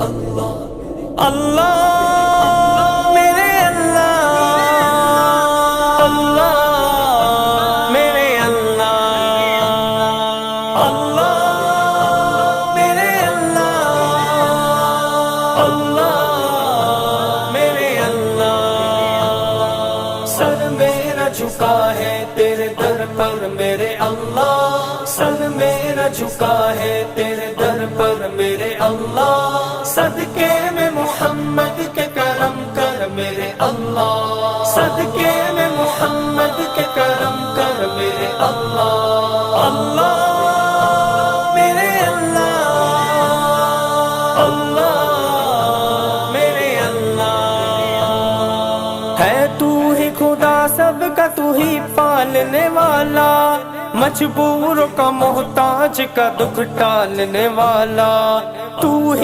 अल्लाह मेरे अल्लाह, अल्लाह मेरे अल्लाह, अल्लाह मेरे अल्लाह, अल्लाह मेरे अल्लाह। सर मेरा झुका है तेरे दर पर मेरे अल्लाह, सर मेरा झुका है तेरे दर पर मेरे अल्लाह। सदके में मोहम्मद के करम कर मेरे अल्लाह, सदके में मोहम्मद के करम कर मेरे अल्लाह। अल्लाह मेरे अल्लाह, अल्लाह मेरे अल्लाह। है तू ही खुदा सबका, तू ही पालने वाला, मजबूरों का मोहताज का दुख टालने वाला। तू ही